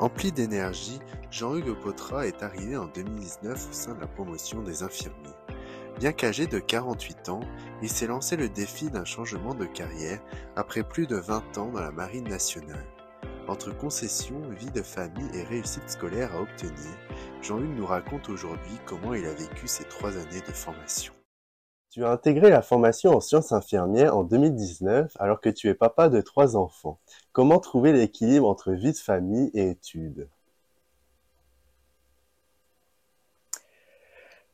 Empli d'énergie, Jean-Hugues Potra est arrivé en 2019 au sein de la promotion des infirmiers. Bien qu'âgé de 48 ans, il s'est lancé le défi d'un changement de carrière après plus de 20 ans dans la Marine nationale. Entre concessions, vie de famille et réussite scolaire à obtenir, Jean-Hugues nous raconte aujourd'hui comment il a vécu ces 3 années de formation. Tu as intégré la formation en sciences infirmières en 2019 alors que tu es papa de 3 enfants. Comment trouver l'équilibre entre vie de famille et études?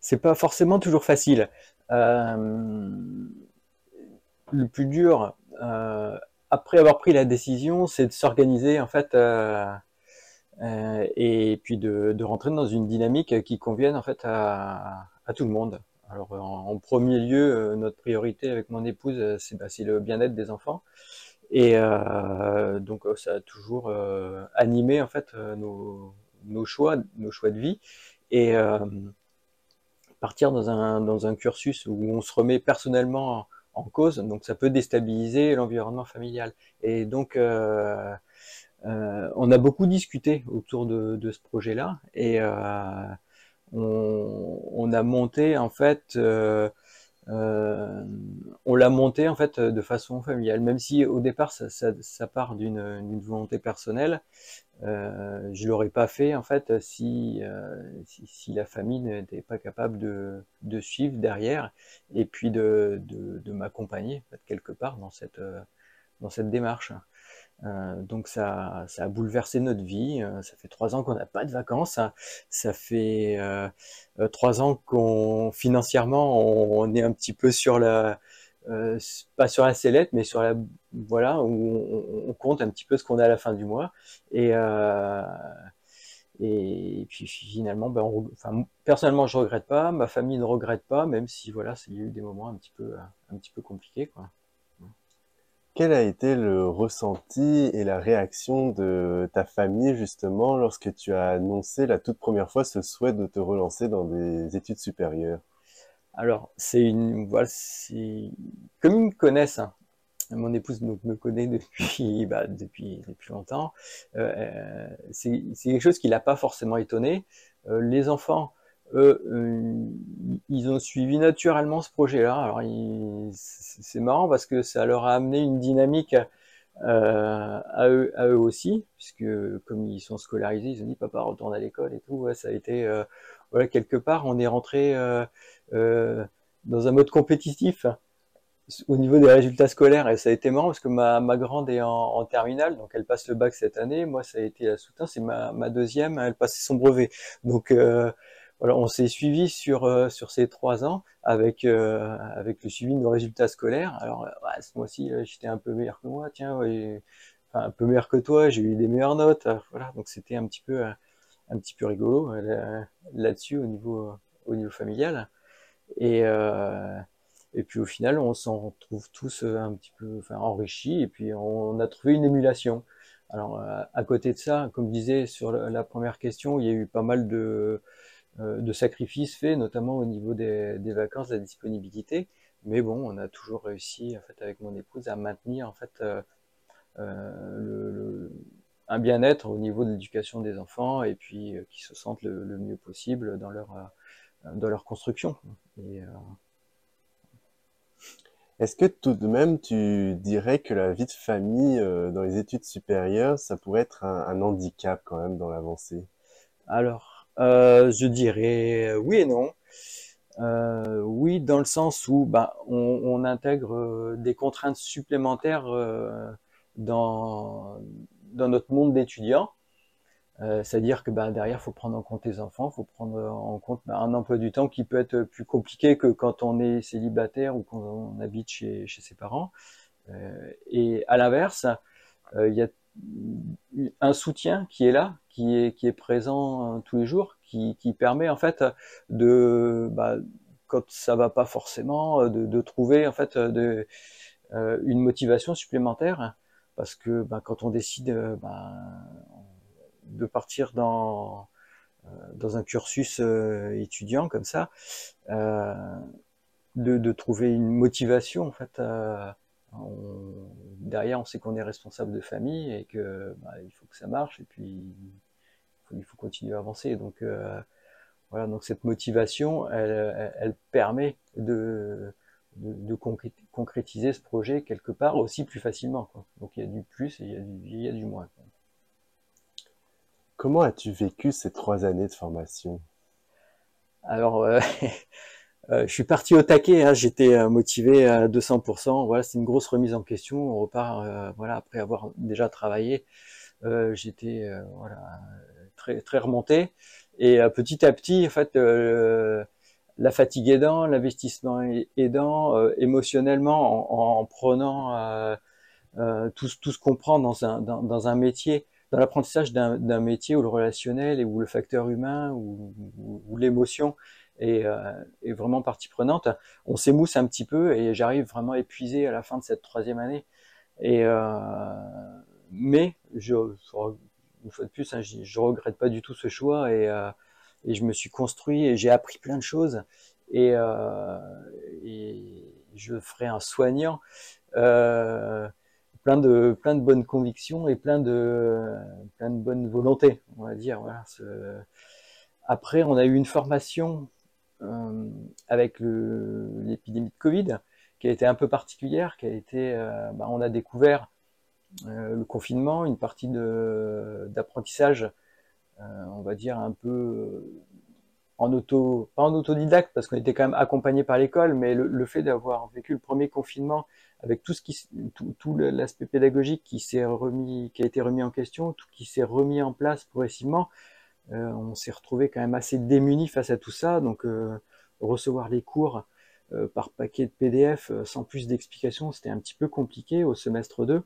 C'est pas forcément toujours facile. Euh, le plus dur, après avoir pris la décision, c'est de s'organiser en fait et puis de rentrer dans une dynamique qui convienne en fait à tout le monde. Alors en premier lieu, notre priorité avec mon épouse, c'est le bien-être des enfants. Et donc ça a toujours animé en fait nos choix de vie. Et partir dans un cursus où on se remet personnellement en cause, donc ça peut déstabiliser l'environnement familial. Et donc, on a beaucoup discuté autour de ce projet-là, et on a monté en fait euh, on l'a monté en fait de façon familiale, même si au départ ça part d'une volonté personnelle. Je l'aurais pas fait en fait si la famille n'était pas capable de suivre derrière et puis de m'accompagner en fait, quelque part dans cette démarche. Donc ça a bouleversé notre vie. Ça fait 3 ans qu'on n'a pas de vacances. Ça fait 3 ans qu'on financièrement on est un petit peu sur la pas sur la sellette, mais sur la voilà où on compte un petit peu ce qu'on a à la fin du mois. Et et puis finalement, ben enfin, personnellement, je regrette pas, ma famille ne regrette pas, même si voilà, il y a eu des moments un petit peu compliqués, quoi. Quel a été le ressenti et la réaction de ta famille justement lorsque tu as annoncé la toute première fois ce souhait de te relancer dans des études supérieures? Alors, voilà, c'est, comme ils me connaissent, hein, mon épouse donc, me connaît depuis, depuis longtemps, c'est quelque chose qui l'a pas forcément étonné. Les enfants, eux, ils ont suivi naturellement ce projet-là. Alors, c'est marrant parce que ça leur a amené une dynamique à eux aussi, puisque comme ils sont scolarisés, ils ont dit papa retourne à l'école et tout. Ouais, ça a été voilà quelque part on est rentré euh, dans un mode compétitif au niveau des résultats scolaires et ça a été marrant parce que ma grande est en terminale, donc elle passe le bac cette année. Moi, ça a été la soutien, c'est ma deuxième, elle passait son brevet. Donc voilà, on s'est suivi sur ces 3 ans avec le suivi de nos résultats scolaires. Alors ouais, ce mois-ci, j'étais un peu meilleur que moi, tiens, ouais, enfin, un peu meilleur que toi, j'ai eu des meilleures notes. Voilà, donc c'était un petit peu rigolo là-dessus au niveau familial. Et et puis au final, on s'en retrouve tous un petit peu enfin, enrichis et puis on a trouvé une émulation. Alors à côté de ça, comme je disais sur la première question, il y a eu pas mal de sacrifices faits, notamment au niveau des vacances, de la disponibilité. Mais bon, on a toujours réussi en fait avec mon épouse à maintenir en fait un bien-être au niveau de l'éducation des enfants et puis qu'ils se sentent le mieux possible dans leur construction. Et, Est-ce que tout de même tu dirais que la vie de famille dans les études supérieures, ça pourrait être un handicap quand même dans l'avancée? Alors, je dirais oui et non. Oui, dans le sens où bah, on intègre des contraintes supplémentaires dans, dans notre monde d'étudiant. C'est-à-dire que bah, derrière, il faut prendre en compte les enfants, il faut prendre en compte bah, un emploi du temps qui peut être plus compliqué que quand on est célibataire ou quand on habite chez ses parents. Et à l'inverse, il y a un soutien qui est là, qui est présent tous les jours, qui permet en fait bah, quand ça va pas forcément, de trouver en fait une motivation supplémentaire, parce que bah, quand on décide bah, de partir dans un cursus étudiant comme ça, euh, de trouver une motivation en fait. Derrière, on sait qu'on est responsable de famille et que bah, il faut que ça marche. Et puis il faut continuer à avancer. Donc voilà, donc cette motivation, elle permet de concrétiser ce projet quelque part aussi plus facilement, quoi. Donc il y a du plus et il y a du moins, quoi. Comment as-tu vécu ces 3 années de formation? Alors, je suis parti au taquet, hein, j'étais motivé à 200%. Voilà, c'est une grosse remise en question. On repart, voilà, après avoir déjà travaillé, j'étais voilà, très très remonté. Et petit à petit, en fait, la fatigue aidant, l'investissement aidant, émotionnellement, en prenant tout ce qu'on prend dans un métier, dans l'apprentissage d'un métier où le relationnel et où le facteur humain ou l'émotion est vraiment partie prenante, on s'émousse un petit peu et j'arrive vraiment épuisé à la fin de cette 3e année. Et mais une fois de plus, hein, je regrette pas du tout ce choix et je me suis construit et j'ai appris plein de choses et, et je ferai un soignant. Euh, plein de bonnes convictions et plein de bonne volonté, on va dire. Voilà. Après, on a eu une formation avec l'épidémie de Covid qui a été un peu particulière, qui a été, on a découvert le confinement, une partie d'apprentissage, on va dire un peu pas en autodidacte parce qu'on était quand même accompagné par l'école, mais le fait d'avoir vécu le premier confinement avec tout l'aspect pédagogique qui a été remis en question, tout qui s'est remis en place progressivement, on s'est retrouvé quand même assez démunis face à tout ça. Donc recevoir les cours par paquet de PDF sans plus d'explications, c'était un petit peu compliqué au semestre 2.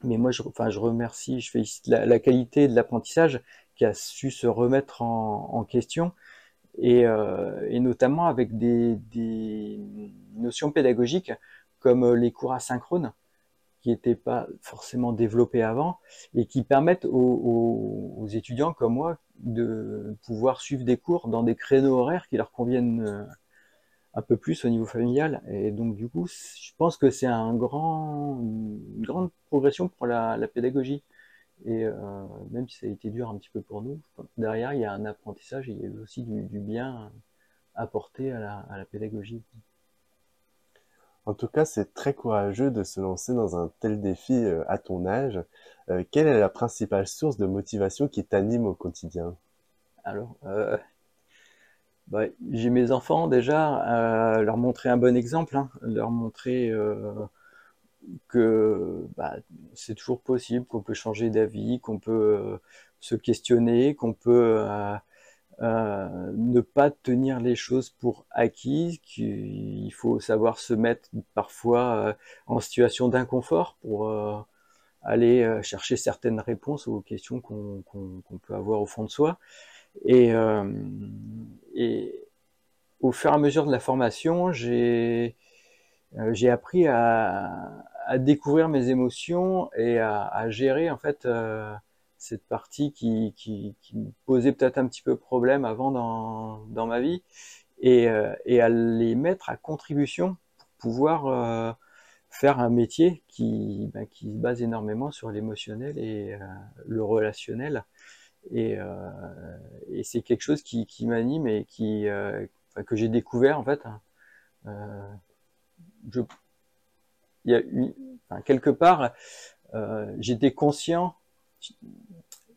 Mais moi, je remercie, je félicite la qualité de l'apprentissage qui a su se remettre en question et notamment avec des notions pédagogiques comme les cours asynchrones qui n'étaient pas forcément développés avant et qui permettent aux étudiants comme moi de pouvoir suivre des cours dans des créneaux horaires qui leur conviennent un peu plus au niveau familial. Et donc du coup, je pense que c'est une grande progression pour la pédagogie. Et même si ça a été dur un petit peu pour nous, derrière, il y a un apprentissage et il y a eu aussi du bien apporté à la pédagogie. En tout cas, c'est très courageux de se lancer dans un tel défi à ton âge. Quelle est la principale source de motivation qui t'anime au quotidien? Alors, j'ai mes enfants déjà, leur montrer un bon exemple, hein, leur montrer que c'est toujours possible, qu'on peut changer d'avis, qu'on peut se questionner, qu'on peut ne pas tenir les choses pour acquises, qu'il faut savoir se mettre parfois en situation d'inconfort pour aller chercher certaines réponses aux questions qu'on peut avoir au fond de soi. Et, et au fur et à mesure de la formation, j'ai appris à découvrir mes émotions et à gérer en fait cette partie qui me posait peut-être un petit peu problème avant dans ma vie et à les mettre à contribution pour pouvoir faire un métier qui se base énormément sur l'émotionnel et le relationnel et c'est quelque chose qui m'anime et que j'ai découvert en fait. Euh, je, il y a quelque part, j'étais conscient,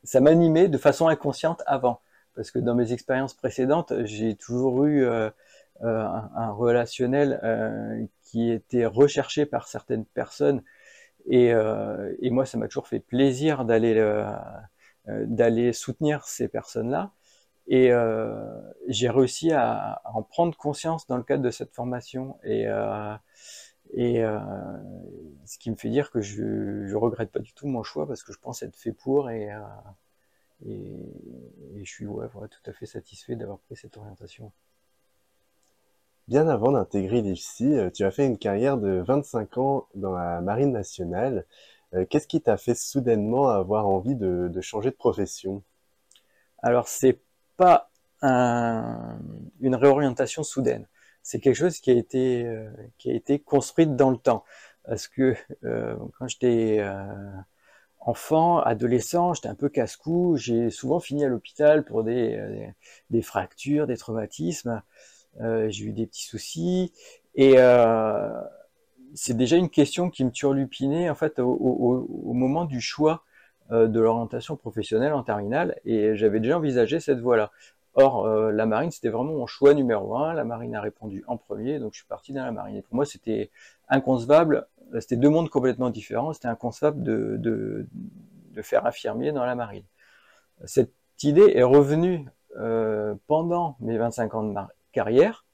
ça m'animait de façon inconsciente avant, parce que dans mes expériences précédentes, j'ai toujours eu un relationnel qui était recherché par certaines personnes, et moi, ça m'a toujours fait plaisir d'aller soutenir ces personnes-là. Et j'ai réussi à en prendre conscience dans le cadre de cette formation. Et ce qui me fait dire que je regrette pas du tout mon choix parce que je pense être fait pour et je suis voilà, tout à fait satisfait d'avoir pris cette orientation. Bien avant d'intégrer l'IFSI, tu as fait une carrière de 25 ans dans la Marine nationale. Qu'est-ce qui t'a fait soudainement avoir envie de changer de profession? Alors c'est pas une réorientation soudaine. C'est quelque chose qui a été construite dans le temps. Parce que quand j'étais enfant, adolescent, j'étais un peu casse-cou. J'ai souvent fini à l'hôpital pour des fractures, des traumatismes. J'ai eu des petits soucis. Et c'est déjà une question qui me turlupinait en fait au moment du choix de l'orientation professionnelle en terminale, et j'avais déjà envisagé cette voie-là. Or, la marine, c'était vraiment mon choix numéro un. La marine a répondu en premier, donc je suis parti dans la marine. Et pour moi, c'était inconcevable. C'était deux mondes complètement différents. C'était inconcevable de faire infirmier dans la marine. Cette idée est revenue pendant mes 25 ans de carrière.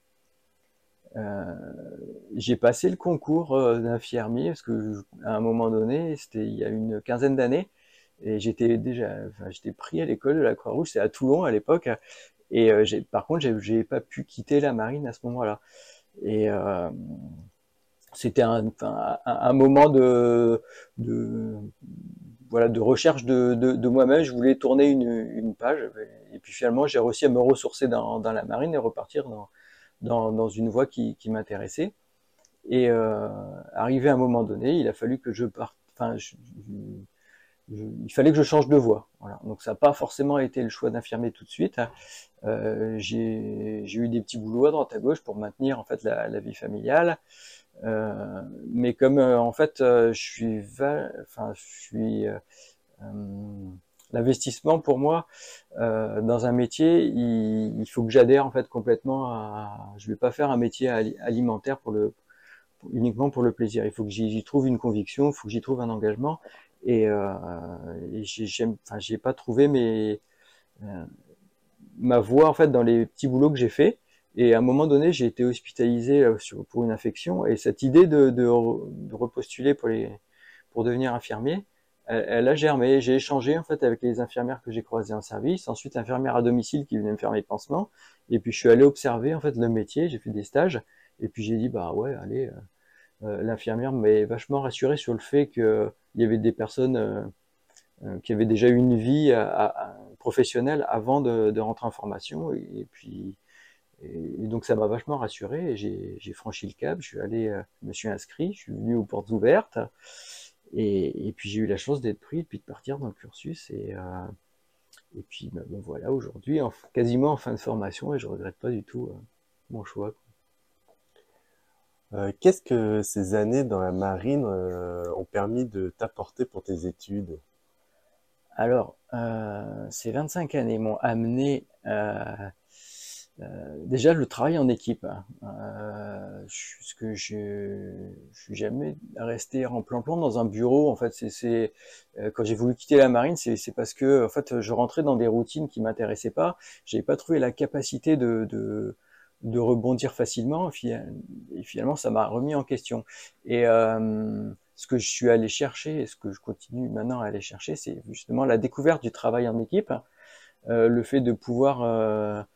J'ai passé le concours d'infirmier parce que à un moment donné, c'était il y a une quinzaine d'années, et j'étais pris à l'école de la Croix-Rouge, c'est à Toulon à l'époque, et par contre, j'ai pas pu quitter la marine à ce moment-là. Et c'était un moment de voilà, de recherche de moi-même. Je voulais tourner une page, et puis finalement, j'ai réussi à me ressourcer dans la marine et repartir dans une voie qui m'intéressait. Et arrivé à un moment donné, il a fallu que je parte. Enfin, il fallait que je change de voie. Voilà. Donc ça n'a pas forcément été le choix d'infirmier tout de suite. J'ai eu des petits boulots à droite à gauche pour maintenir en fait la vie familiale. Mais comme en fait l'investissement pour moi dans un métier, il faut que j'adhère en fait complètement à. Je vais pas faire un métier alimentaire uniquement pour le plaisir. Il faut que j'y trouve une conviction, il faut que j'y trouve un engagement. Et, j'ai pas trouvé ma voie en fait dans les petits boulots que j'ai fait. Et à un moment donné, j'ai été hospitalisé pour une infection, et cette idée de repostuler pour devenir infirmier, elle a germé. J'ai échangé en fait avec les infirmières que j'ai croisées en service, ensuite infirmière à domicile qui venait me faire mes pansements, et puis je suis allé observer en fait le métier, j'ai fait des stages, et puis j'ai dit bah ouais, allez, l'infirmière m'avait vachement rassuré sur le fait qu'il y avait des personnes qui avaient déjà eu une vie professionnelle avant de rentrer en formation, et puis et donc ça m'a vachement rassuré, et j'ai franchi le cap, je suis allé, je me suis inscrit, je suis venu aux portes ouvertes, et puis j'ai eu la chance d'être pris, et puis de partir dans le cursus, et puis ben voilà, aujourd'hui, quasiment en fin de formation, et je regrette pas du tout mon choix. Qu'est-ce que ces années dans la marine ont permis de t'apporter pour tes études? Alors, ces 25 années m'ont amené déjà le travail en équipe. Ce que je suis jamais resté en plan-plan dans un bureau. En fait, quand j'ai voulu quitter la marine, c'est parce que en fait, je rentrais dans des routines qui m'intéressaient pas. J'avais pas trouvé la capacité de rebondir facilement. Et finalement, ça m'a remis en question. Et ce que je suis allé chercher, et ce que je continue maintenant à aller chercher, c'est justement la découverte du travail en équipe, le fait de pouvoir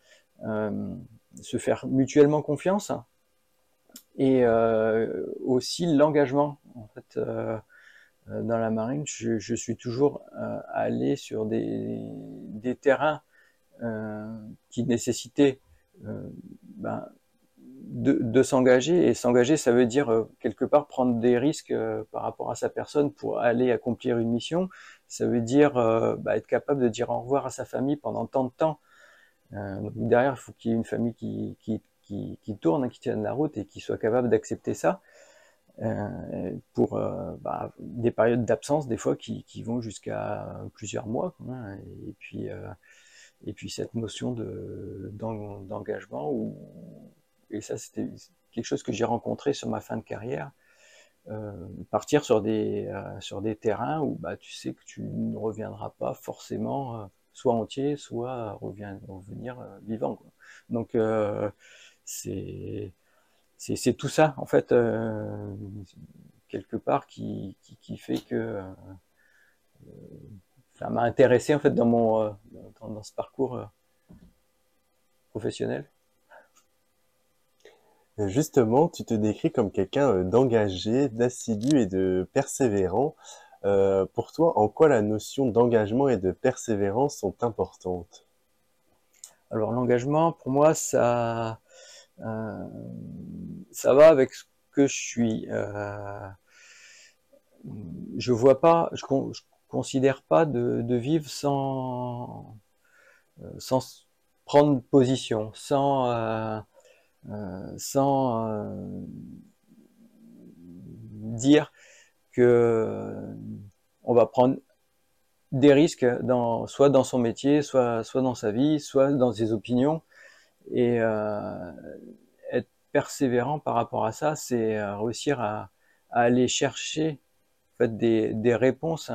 se faire mutuellement confiance, et aussi l'engagement. En fait, dans la marine, je suis toujours allé sur des terrains qui nécessitaient ben, de s'engager, et s'engager, ça veut dire quelque part prendre des risques par rapport à sa personne pour aller accomplir une mission. Ça veut dire être capable de dire au revoir à sa famille pendant tant de temps. Donc derrière, il faut qu'il y ait une famille qui tourne, qui tienne la route, et qui soit capable d'accepter ça pour des périodes d'absence, des fois qui vont jusqu'à plusieurs mois, hein. Et puis cette notion d'engagement, et ça c'était quelque chose que j'ai rencontré sur ma fin de carrière, partir sur des terrains où tu sais que tu ne reviendras pas forcément soit entier, soit revenir vivant, quoi. Donc c'est tout ça en fait, quelque part qui fait que ça m'a intéressé en fait dans ce parcours professionnel. Justement, tu te décris comme quelqu'un d'engagé, d'assidu et de persévérant. Pour toi, en quoi la notion d'engagement et de persévérance sont importantes? Alors l'engagement, pour moi, ça va avec ce que je suis. Je considère pas de vivre sans prendre position, sans dire que on va prendre des risques soit dans son métier, soit dans sa vie, soit dans ses opinions. Et être persévérant par rapport à ça, c'est réussir à aller chercher en fait, des réponses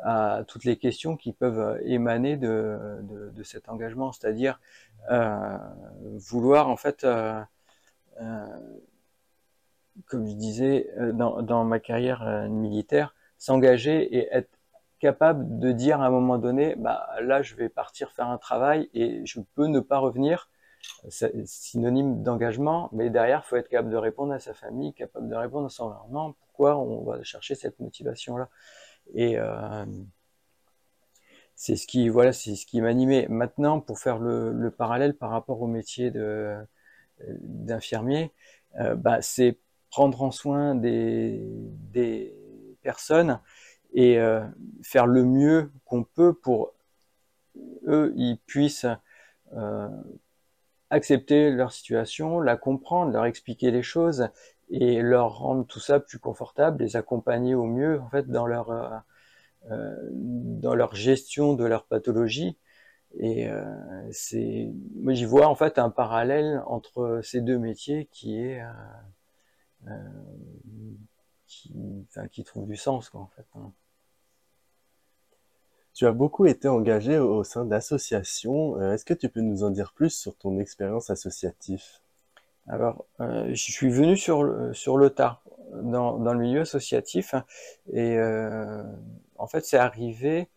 à toutes les questions qui peuvent émaner de cet engagement, c'est-à-dire vouloir en fait, comme je disais dans ma carrière militaire, s'engager et être capable de dire à un moment donné, bah là je vais partir faire un travail et je peux ne pas revenir. C'est synonyme d'engagement, mais derrière, il faut être capable de répondre à sa famille, capable de répondre à son environnement, pourquoi on va chercher cette motivation-là. Et c'est ce qui m'animait. Maintenant, pour faire le parallèle par rapport au métier d'infirmier, bah, c'est prendre en soin des personnes et faire le mieux qu'on peut pour eux, ils puissent accepter leur situation, la comprendre, leur expliquer les choses et leur rendre tout ça plus confortable, les accompagner au mieux en fait dans leur gestion de leur pathologie. Et moi j'y vois en fait un parallèle entre ces deux métiers euh, qui trouve du sens quoi, en fait. Tu as beaucoup été engagé au sein d'associations. Est-ce que tu peux nous en dire plus sur ton expérience associative? Alors, je suis venu sur le tard dans le milieu associatif et en fait c'est arrivé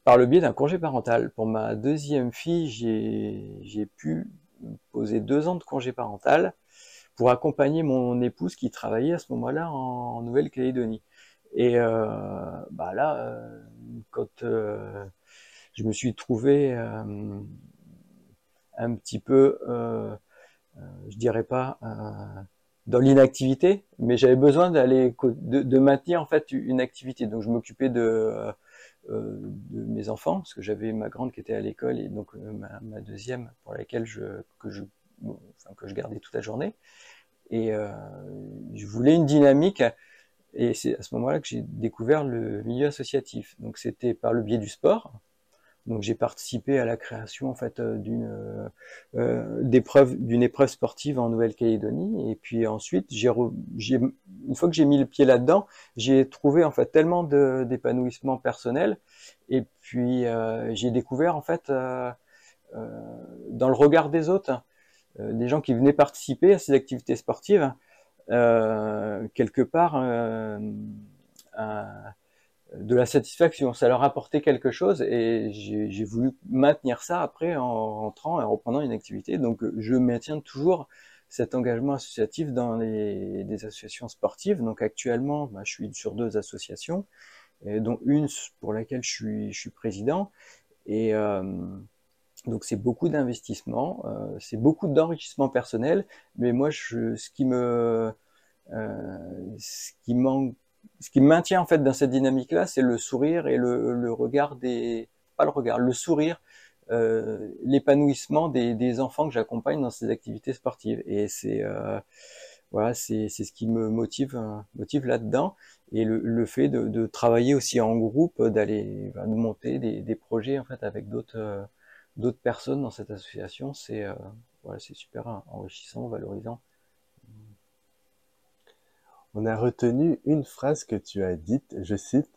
par le biais d'un congé parental. Pour ma deuxième fille, j'ai pu poser 2 ans de congé parental pour accompagner mon épouse qui travaillait à ce moment-là en Nouvelle-Calédonie. Et bah là, quand je me suis trouvé un petit peu, je dirais pas dans l'inactivité, mais j'avais besoin de maintenir en fait une activité. Donc je m'occupais de mes enfants, parce que j'avais ma grande qui était à l'école et donc ma deuxième pour laquelle que je gardais toute la journée. Et je voulais une dynamique, et c'est à ce moment-là que j'ai découvert le milieu associatif. Donc c'était par le biais du sport. Donc j'ai participé à la création en fait d'une épreuve sportive en Nouvelle-Calédonie. Et puis ensuite, une fois que j'ai mis le pied là-dedans, j'ai trouvé en fait tellement d'épanouissement personnel. Et puis j'ai découvert en fait dans le regard des autres, des gens qui venaient participer à ces activités sportives, quelque part de la satisfaction, ça leur apportait quelque chose et j'ai voulu maintenir ça après en rentrant et en reprenant une activité. Donc je maintiens toujours cet engagement associatif dans des associations sportives. Donc actuellement, je suis sur 2 associations, dont une pour laquelle je suis président. Et donc c'est beaucoup d'investissement, c'est beaucoup d'enrichissement personnel, mais moi ce qui me maintient en fait dans cette dynamique-là, c'est le sourire et le regard pas le regard, le sourire, l'épanouissement des enfants que j'accompagne dans ces activités sportives. Et voilà, c'est ce qui me motive là-dedans. Et le fait de travailler aussi en groupe, de monter des projets en fait avec d'autres personnes dans cette association, voilà, c'est super enrichissant, valorisant. On a retenu une phrase que tu as dite, je cite,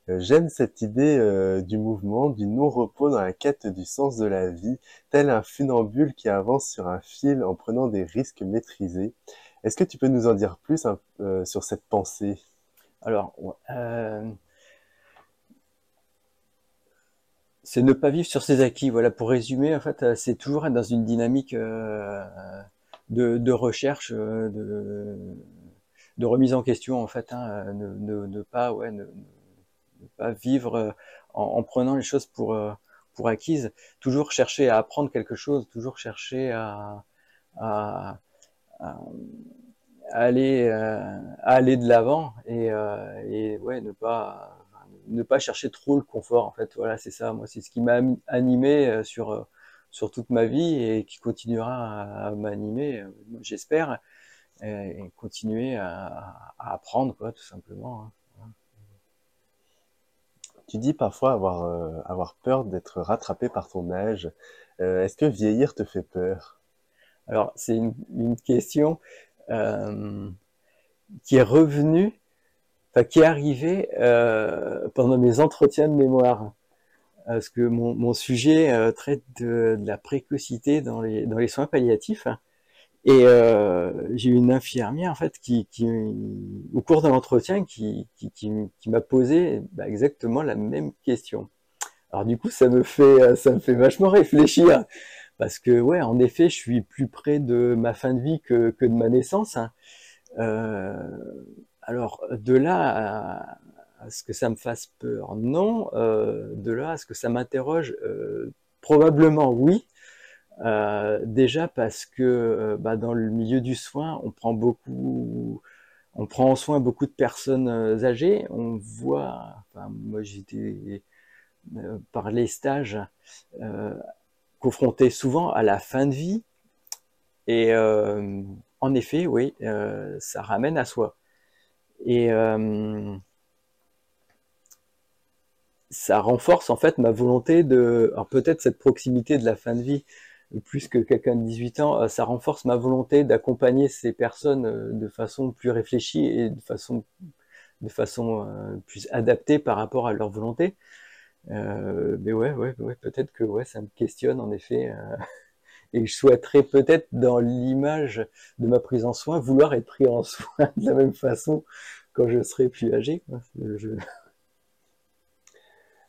j'aime cette idée du mouvement, du non-repos dans la quête du sens de la vie, tel un funambule qui avance sur un fil en prenant des risques maîtrisés. Est-ce que tu peux nous en dire plus sur cette pensée? Alors, c'est ne pas vivre sur ses acquis. Voilà, pour résumer, en fait, c'est toujours être dans une dynamique de recherche, de remise en question, en fait, hein, ne pas vivre en prenant les choses pour acquises. Toujours chercher à apprendre quelque chose, toujours chercher à aller de l'avant et ouais, ne pas chercher trop le confort en fait. Voilà, c'est ça. Moi, c'est ce qui m'a animé sur toute ma vie et qui continuera à m'animer, j'espère, et continuer à apprendre quoi, tout simplement, hein. Tu dis parfois avoir peur d'être rattrapé par ton âge. Est-ce que vieillir te fait peur? Alors, c'est une question euh, qui est revenue, enfin qui est arrivée pendant mes entretiens de mémoire. Parce que mon sujet traite de la précocité dans les soins palliatifs. Et j'ai eu une infirmière en fait au cours de l'entretien, qui m'a posé exactement la même question. Alors du coup, ça me fait vachement réfléchir parce que ouais, en effet, je suis plus près de ma fin de vie que de ma naissance, hein. Euh, alors de là à ce que ça me fasse peur, non. De là à ce que ça m'interroge, probablement oui. Déjà parce que dans le milieu du soin, on prend en soin beaucoup de personnes âgées. On voit, enfin, moi j'étais par les stages euh, confronté souvent à la fin de vie et en effet, oui, ça ramène à soi. Et ça renforce en fait ma volonté alors peut-être cette proximité de la fin de vie, plus que quelqu'un de 18 ans, ça renforce ma volonté d'accompagner ces personnes de façon plus réfléchie et de façon plus adaptée par rapport à leur volonté. Mais ouais, peut-être que ouais, ça me questionne en effet, et je souhaiterais peut-être dans l'image de ma prise en soin vouloir être pris en soin de la même façon quand je serai plus âgé, quoi.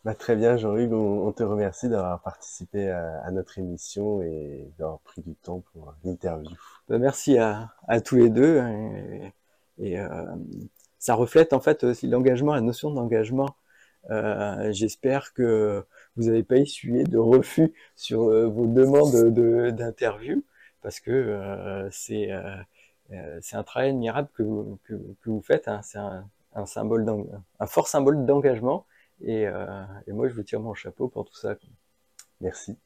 Bah, très bien, Jean-Hugues, on te remercie d'avoir participé à notre émission et d'avoir pris du temps pour l'interview. Merci à tous les deux et ça reflète en fait aussi l'engagement, la notion d'engagement. J'espère que vous n'avez pas essuyé de refus sur vos demandes d'interview parce que c'est un travail admirable que vous faites, hein. C'est un symbole un fort symbole d'engagement et moi je vous tire mon chapeau pour tout ça. Merci.